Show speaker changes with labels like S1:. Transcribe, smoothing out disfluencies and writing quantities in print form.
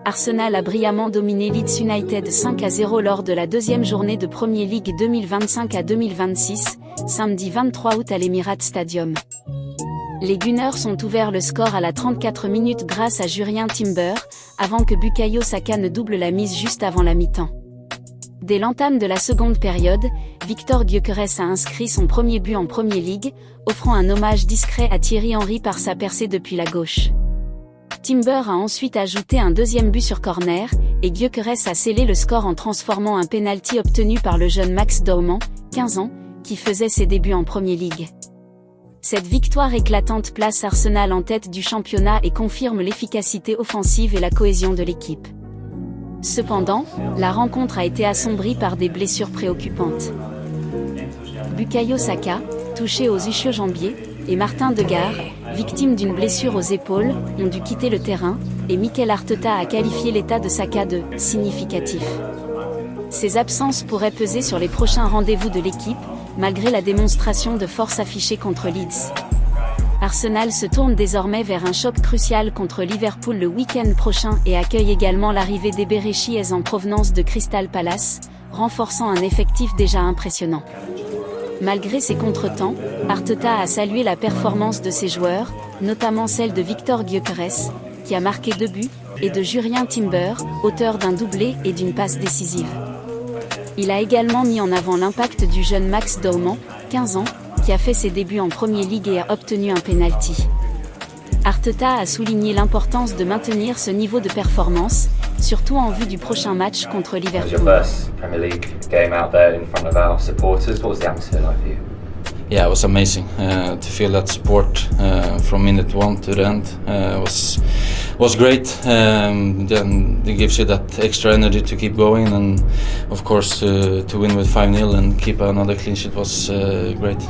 S1: Arsenal a brillamment dominé Leeds United 5-0 lors de la deuxième journée de Premier League 2025 à 2026, samedi 23 août à l'Emirates Stadium. Les Gunners ont ouvert le score à la 34 minutes grâce à Jurrien Timber, avant que Bukayo Saka ne double la mise juste avant la mi-temps. Dès l'entame de la seconde période, Victor Gyökeres a inscrit son premier but en Premier League, offrant un hommage discret à Thierry Henry par sa percée depuis la gauche. Timber a ensuite ajouté un deuxième but sur corner, et Gyökeres a scellé le score en transformant un penalty obtenu par le jeune Max Dorman, 15 ans, qui faisait ses débuts en Premier League. Cette victoire éclatante place Arsenal en tête du championnat et confirme l'efficacité offensive et la cohésion de l'équipe. Cependant, la rencontre a été assombrie par des blessures préoccupantes. Bukayo Saka, touché aux ischio-jambiers, et Martin Degar, victime d'une blessure aux épaules, ont dû quitter le terrain, et Mikel Arteta a qualifié l'état de Saka de « significatif ». Ces absences pourraient peser sur les prochains rendez-vous de l'équipe, malgré la démonstration de force affichée contre Leeds. Arsenal se tourne désormais vers un choc crucial contre Liverpool le week-end prochain et accueille également l'arrivée d'Eberechi Eze en provenance de Crystal Palace, renforçant un effectif déjà impressionnant. Malgré ces contretemps, Arteta a salué la performance de ses joueurs, notamment celle de Victor Gyökeres, qui a marqué 2 buts, et de Jurrien Timber, auteur d'un doublé et d'une passe décisive. Il a également mis en avant l'impact du jeune Max Dorman, 15 ans, qui a fait ses débuts en Premier League et a obtenu un penalty. Arteta a souligné l'importance de maintenir ce niveau de performance, surtout en vue du prochain match contre Liverpool.
S2: Yeah, it was amazing to feel that support from minute 1 to the end was great. Then it gives you that extra energy to keep going, and of course to win with 5-0 and keep another clean sheet was great.